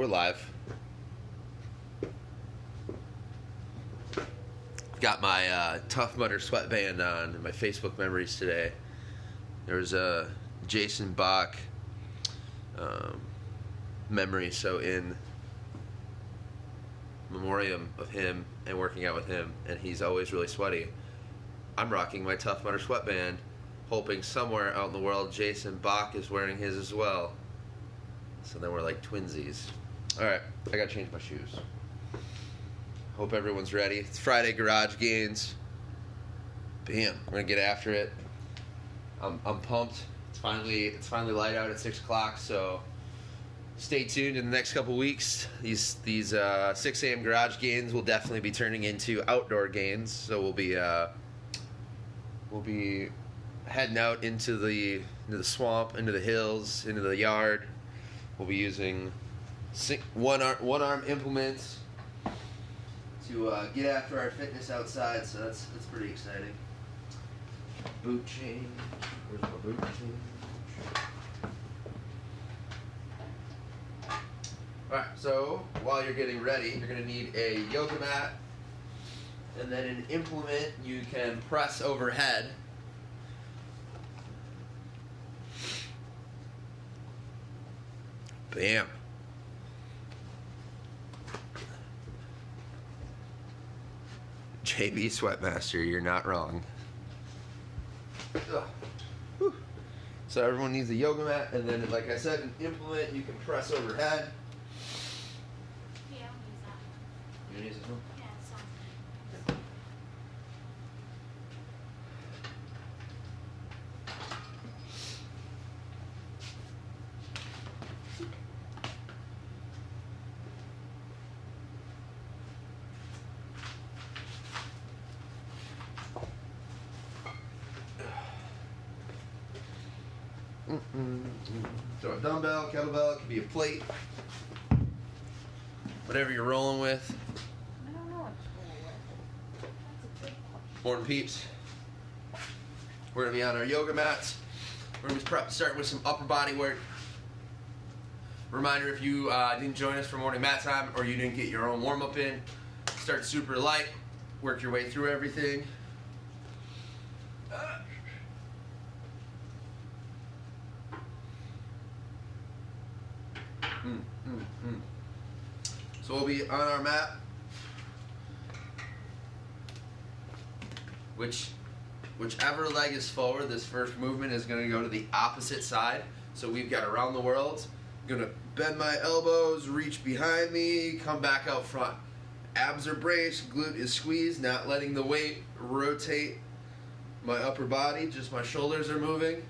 we're live. Got my Tough Mudder sweatband on in my Facebook memories today. There was a Jason Bach memory, so in memoriam of him and working out with him, and he's always really sweaty. I'm rocking my Tough Mudder sweatband, hoping somewhere out in the world Jason Bach is wearing his as well. So then we're like twinsies. Alright, I gotta change my shoes. Hope everyone's ready. It's Friday Garage Gains. Bam, we're gonna get after it. I'm pumped. It's finally light out at 6 o'clock, so stay tuned in the next couple weeks. These 6 a.m. Garage Gains will definitely be turning into outdoor gains. So we'll be heading out into the swamp, into the hills, into the yard. We'll be using one arm implements to get after our fitness outside. So that's pretty exciting. Boot change. Where's my boot change? Alright, so while you're getting ready, you're going to need a yoga mat and then an implement you can press overhead. Bam. JB Sweatmaster, you're not wrong. So everyone needs a yoga mat, and then, like I said, an implement you can press overhead. Yeah, I'll use that one. You use this one? Yeah, it sounds good. So a dumbbell, kettlebell, it could be a plate, whatever you're rolling with. I don't know what to roll with. That's a good question. Morning peeps. We're going to be on our yoga mats. We're going to be starting with some upper body work. Reminder, if you didn't join us for morning mat time or you didn't get your own warm-up in, start super light, work your way through everything. So we'll be on our mat, whichever leg is forward, this first movement is going to go to the opposite side. So we've got around the world. I'm going to bend my elbows, reach behind me, come back out front. Abs are braced, glute is squeezed, not letting the weight rotate my upper body, just my shoulders are moving.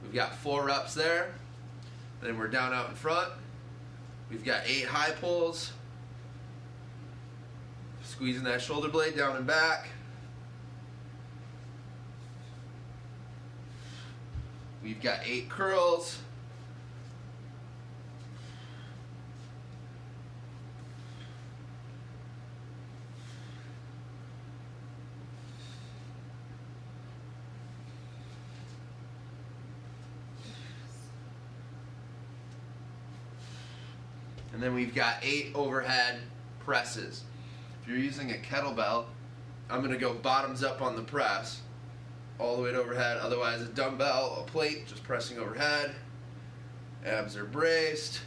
We've got 4 reps there. Then we're down out in front. We've got 8 high pulls. Squeezing that shoulder blade down and back. We've got 8 curls. And then we've got 8 overhead presses. If you're using a kettlebell, I'm going to go bottoms up on the press, all the way to overhead. Otherwise, a dumbbell, a plate, just pressing overhead. Abs are braced.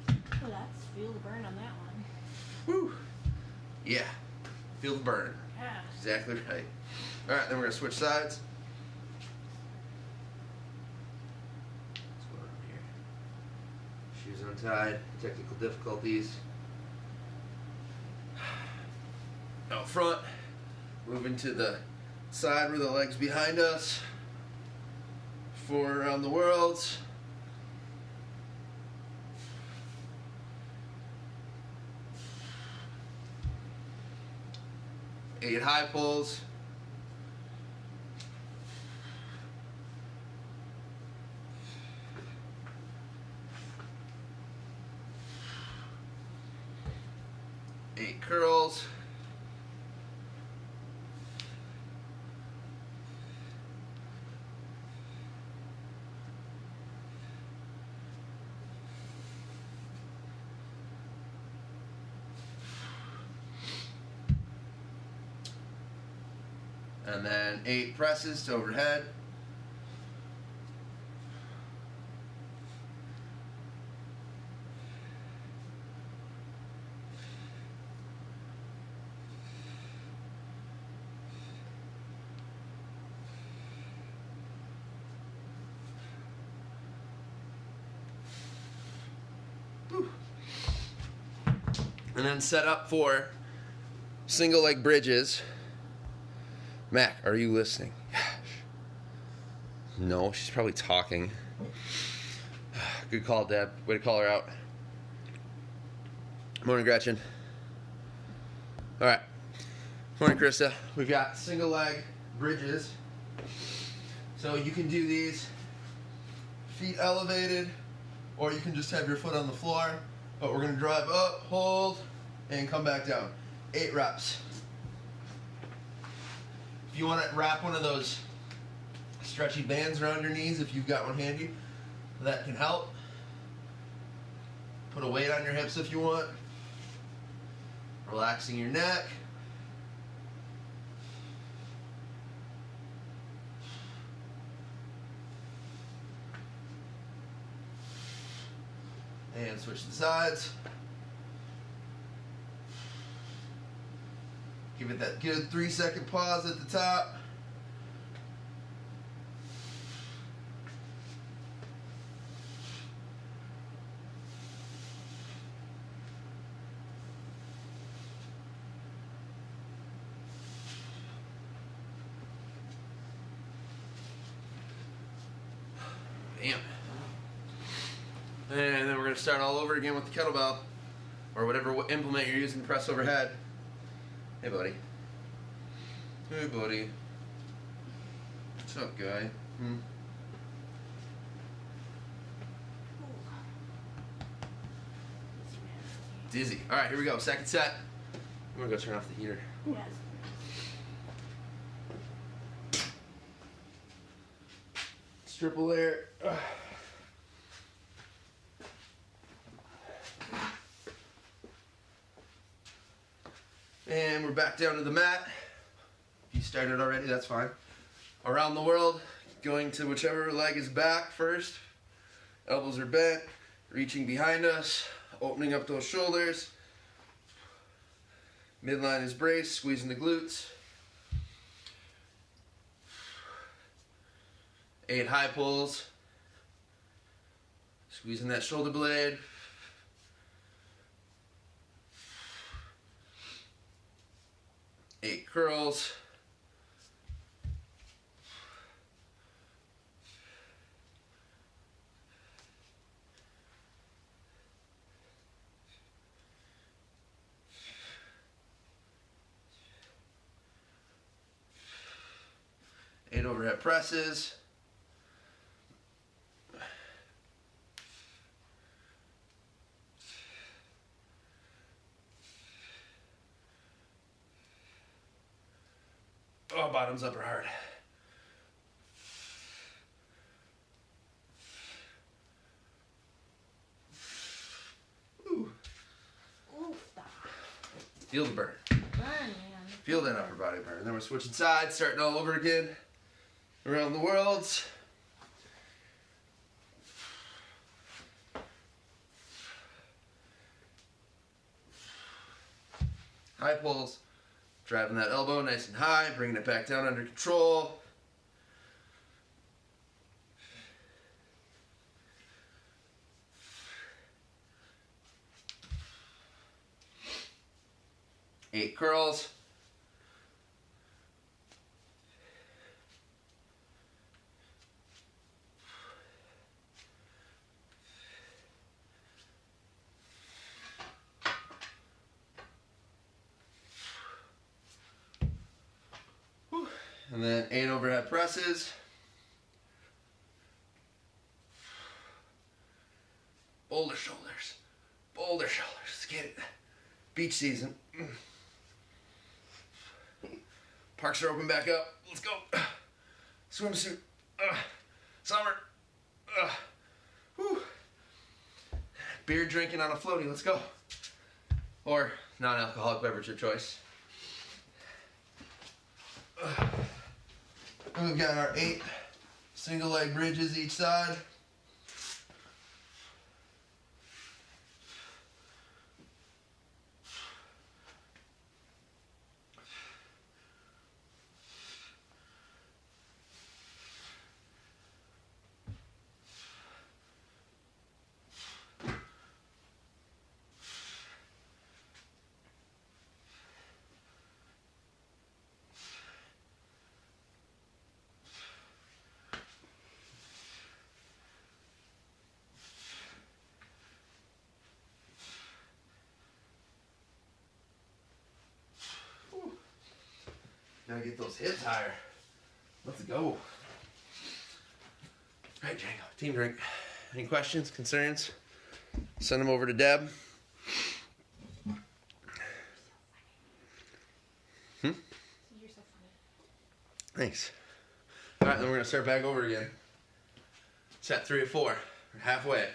Let's feel the burn on that one. Woo! Yeah, feel the burn. Yeah. Exactly right. All right, then we're going to switch sides. What's going on here? Shoes untied, technical difficulties. Out front, moving to the side where the leg's behind us. 4 around the world. Eight high pulls. Eight curls. And then 8 presses to overhead. And then set up for single leg bridges. Mac, are you listening? No, she's probably talking. Good call, Deb. Way to call her out. Morning, Gretchen. All right. Morning, Krista. We've got single leg bridges. So you can do these feet elevated, or you can just have your foot on the floor. But we're going to drive up, hold, and come back down. 8 reps. If you want to wrap one of those stretchy bands around your knees, if you've got one handy, that can help. Put a weight on your hips if you want. Relaxing your neck. And switch the sides. Give it that good 3-second pause at the top. Bam. And then we're going to start all over again with the kettlebell, or whatever implement you're using to press overhead. Hey, buddy. Hey, buddy. What's up, guy? Dizzy. All right, here we go. Second set. I'm going to go turn off the heater. Yes. Triple air. And we're back down to the mat. If you started already, that's fine. Around the world, going to whichever leg is back first. Elbows are bent, reaching behind us, opening up those shoulders. Midline is braced, squeezing the glutes. 8 high pulls. Squeezing that shoulder blade. 8 curls. Eight overhead presses. Oh, bottoms up are hard. Ooh. Ooh, stop. Feel the burn. Burn, man. Feel that upper body burn. Then we're switching sides, starting all over again. Around the world. High pulls. Driving that elbow nice and high, bringing it back down under control. Eight curls. And then 8 overhead presses. Boulder shoulders. Boulder shoulders. Let's get it. Beach season. Parks are open back up. Let's go. Swimsuit. Summer. Whew. Beer drinking on a floaty. Let's go. Or non-alcoholic beverage of choice. And we've got our 8 single leg bridges each side. Gotta get those hips higher. Let's go. All right, Django, team drink. Any questions, concerns? Send them over to Deb. You're so funny. Thanks. All right, then we're gonna start back over again. Set 3 of 4. We're halfway.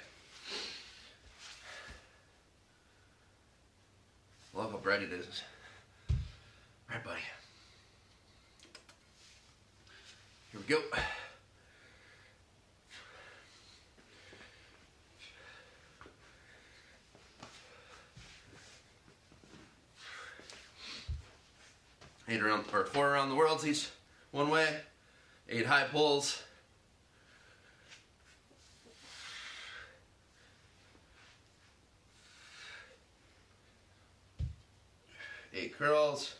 Love how bright it is. All right, buddy. Here we go. Four around the worldsies, one way, 8 high pulls. 8 curls.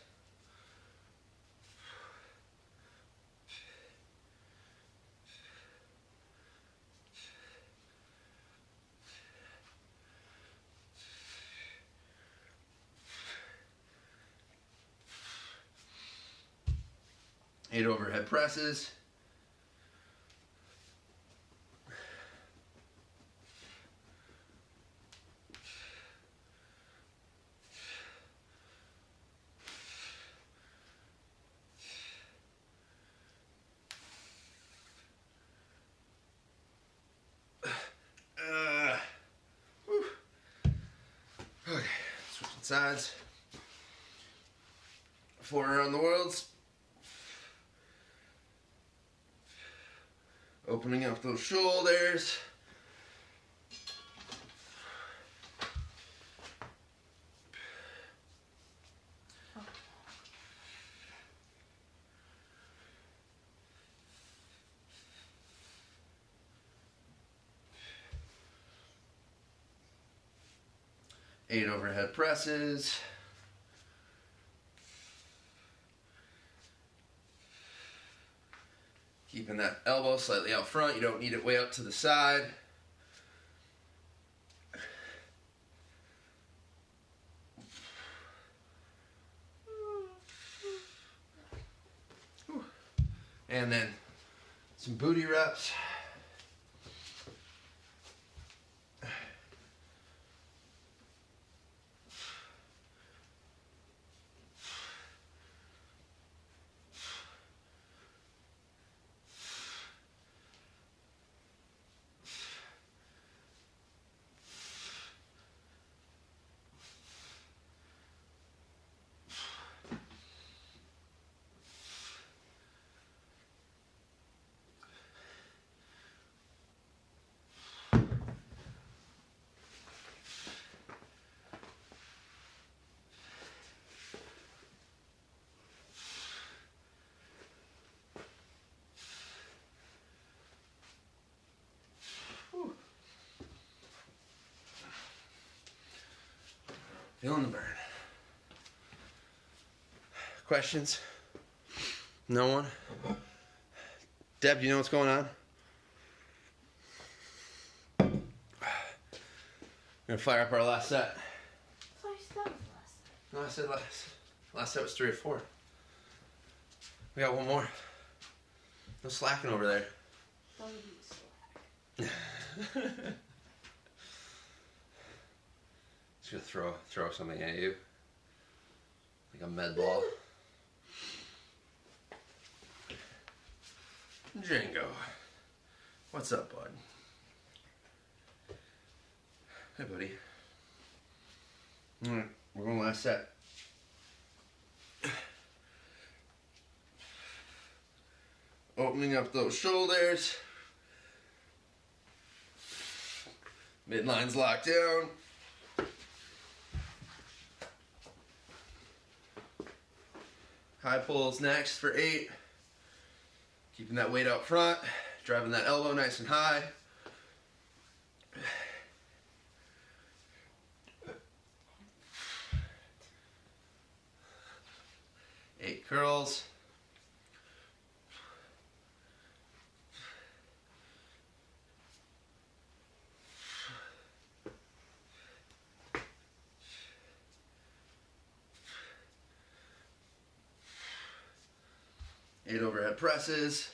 8 overhead presses. Okay, switching sides. 4 around the worlds. Opening up those shoulders. Eight overhead presses. Keeping that elbow slightly out front. You don't need it way out to the side. And then some booty reps. Feeling the burn. Questions? No one? Deb, do you know what's going on? We're gonna fire up our last set. I thought you said that was the last set. No, I said last set was 3 or 4. We got one more. No slacking over there. That would be slack. Just gonna throw something at you. Like a med ball. Django. What's up, bud? Hey, buddy. Alright, we're going last set. Opening up those shoulders. Midline's locked down. High pulls next for 8. Keeping that weight out front. Driving that elbow nice and high. 8 curls. Eight overhead presses.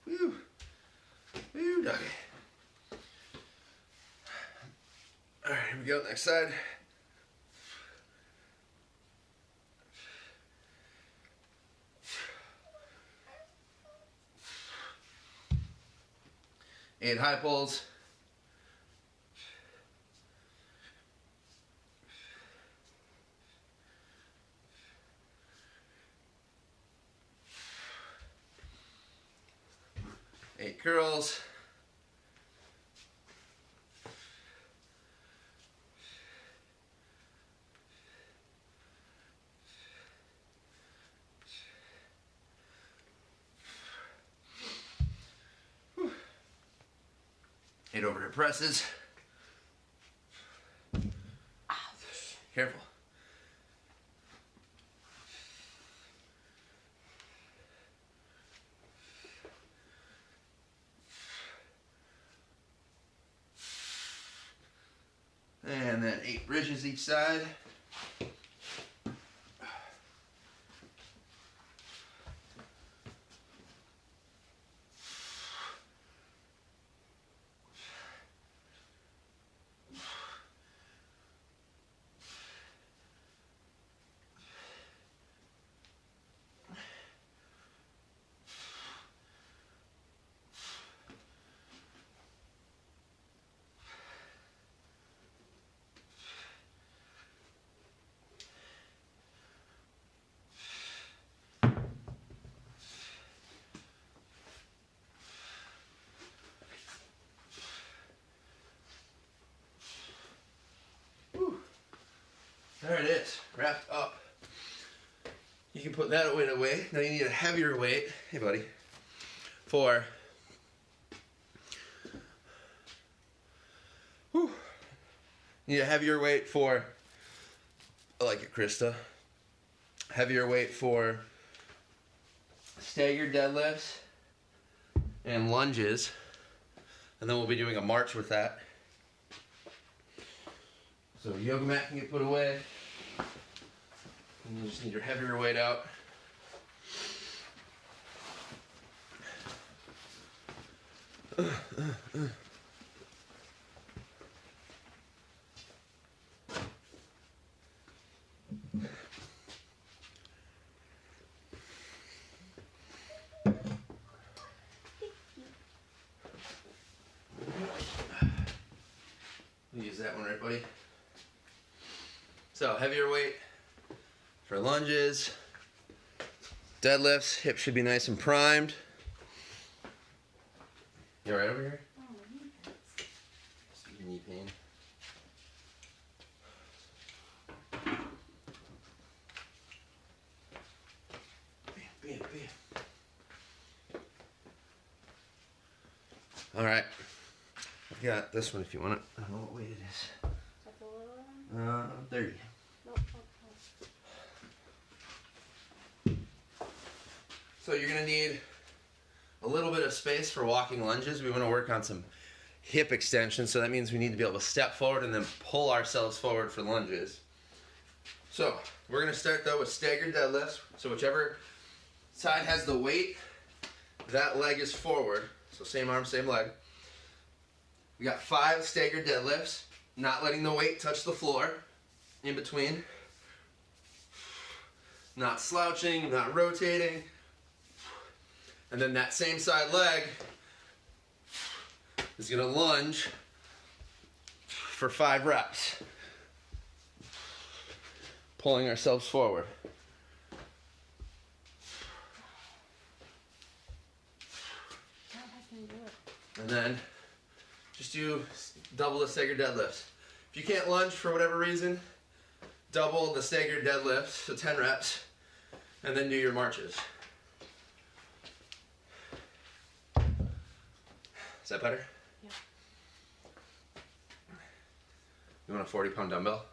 Woo. Woo, doggy. All right, here we go. Next side. Eight high pulls. Eight curls. Whew. 8 overhead presses. Careful. And then 8 bridges each side. There it is, wrapped up. You can put that weight away. Now you need a heavier weight, hey buddy, for you need a heavier weight for, I like it, Krista. Heavier weight for staggered deadlifts and lunges. And then we'll be doing a march with that. So yoga mat can get put away. And you just need your heavier weight out. Use that one right, buddy. So heavier weight for lunges, deadlifts. Hips should be nice and primed. You all right over here? Oh, my knee hurts. Knee pain. Bam, bam, bam. All right. I've got this one if you want it. I don't know what weight it is. Is that the little one? 30. Nope. Okay. So you're gonna need a little bit of space for walking lunges. We want to work on some hip extension, so that means we need to be able to step forward and then pull ourselves forward for lunges. So we're gonna start though with staggered deadlifts. So whichever side has the weight, that leg is forward. So same arm, same leg. We got 5 staggered deadlifts, not letting the weight touch the floor in between. not slouching, not rotating. And then that same side leg is gonna lunge for 5 reps. Pulling ourselves forward. And then just do double the staggered deadlifts. If you can't lunge for whatever reason, double the staggered deadlifts, so 10 reps, and then do your marches. Is that better? Yeah. You want a 40-pound dumbbell?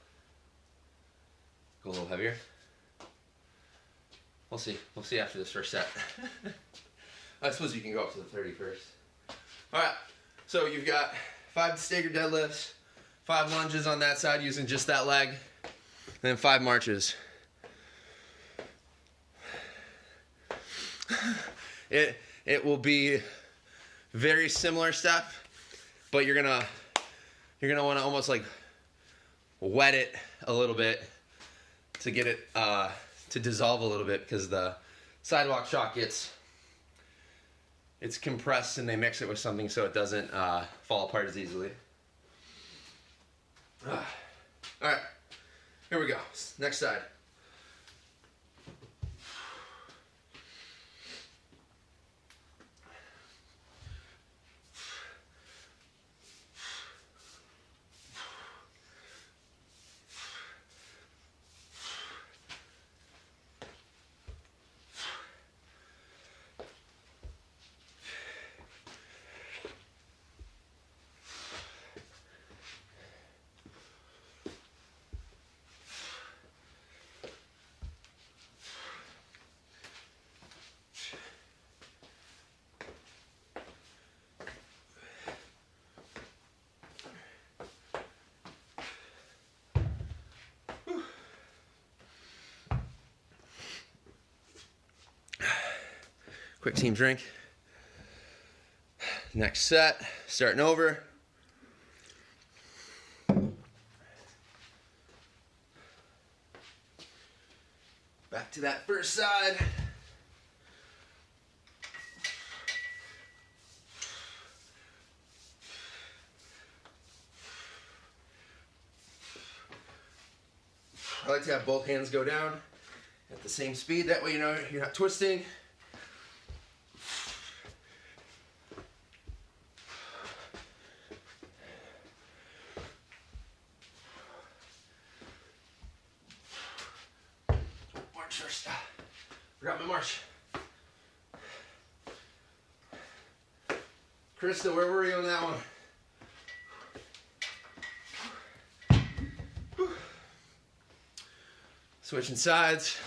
Go a little heavier? We'll see. We'll see after this first set. I suppose you can go up to the 30 first. All right, so you've got 5 staggered deadlifts, 5 lunges on that side using just that leg, and then 5 marches. It will be very similar stuff, but you're gonna want to almost like wet it a little bit to get it to dissolve a little bit, because the sidewalk chalk it's compressed and they mix it with something so it doesn't fall apart as easily. All right, here we go. Next side. Quick team drink. Next set, starting over. Back to that first side. I like to have both hands go down at the same speed. That way you know you're not twisting. First, forgot my march. Krista, where were you on that one? Switching sides.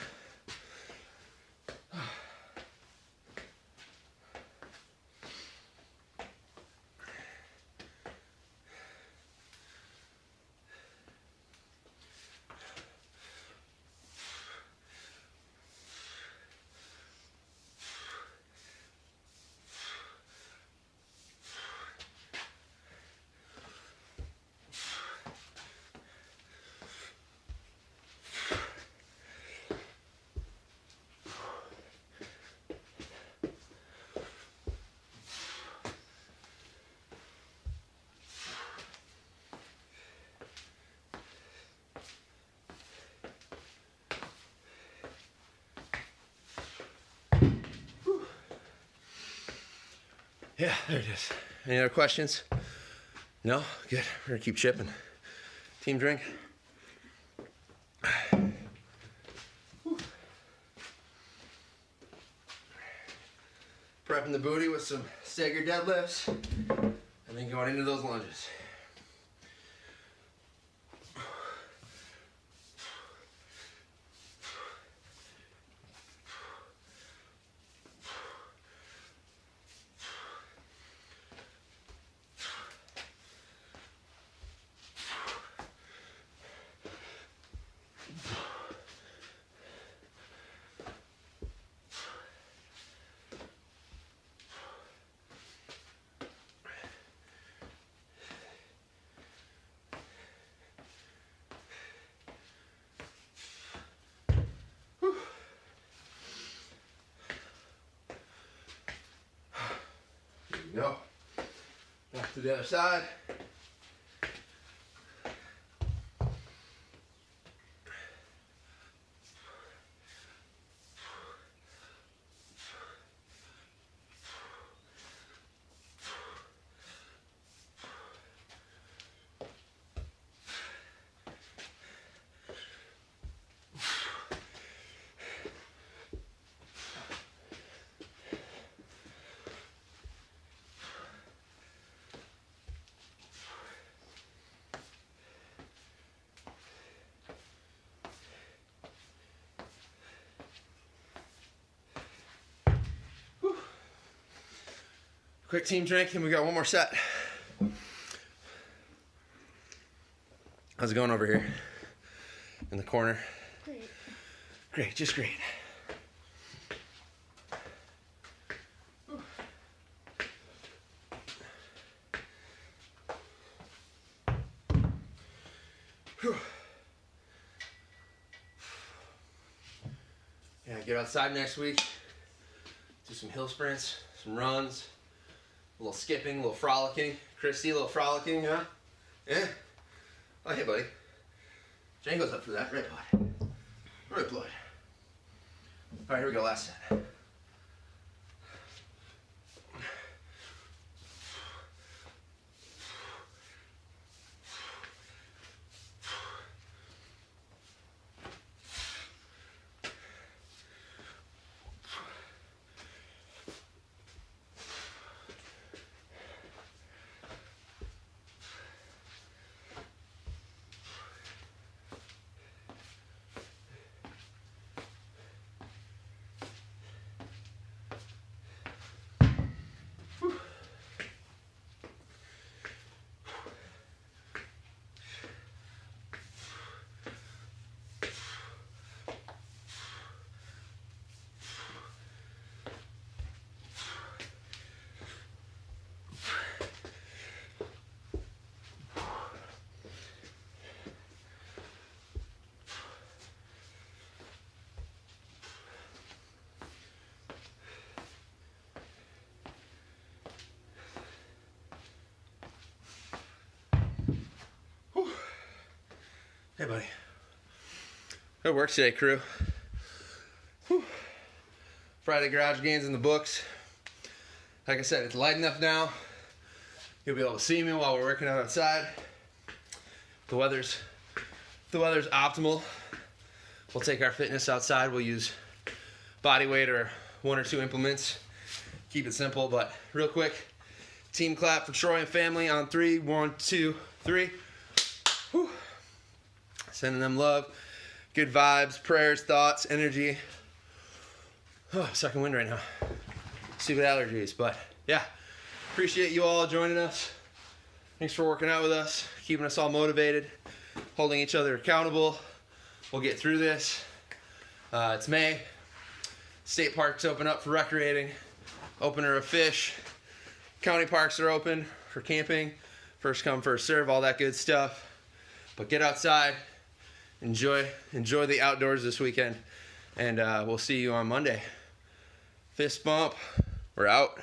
Yeah, there it is. Any other questions? No? Good. We're gonna keep chipping. Team drink. Prepping the booty with some staggered deadlifts, and then going into those lunges. go. Back to the other side. Quick team drink, and we got one more set. How's it going over here in the corner? Great. Great, just great. Whew. Yeah, get outside next week. Do some hill sprints, some runs, a little skipping, a little frolicking. Christy, a little frolicking, huh? Yeah? Oh, hey, buddy. Django's up for that. Right, bud. Right, bud. All right, here we go. Last set. Hey, buddy. Good work today, crew. Whew. Friday garage gains in the books. Like I said, it's light enough now. You'll be able to see me while we're working out outside. The weather's optimal. We'll take our fitness outside. We'll use body weight or one or two implements. Keep it simple, but real quick. Team clap for Troy and family on 3. 1, 2, 3. Whew. Sending them love, good vibes, prayers, thoughts, energy. Oh, sucking wind right now. Stupid allergies, but yeah. Appreciate you all joining us. Thanks for working out with us, keeping us all motivated, holding each other accountable. We'll get through this. It's May. State parks open up for recreating. Opener of fish. County parks are open for camping. First come, first serve, all that good stuff. But get outside. Enjoy the outdoors this weekend, and we'll see you on Monday. Fist bump. We're out.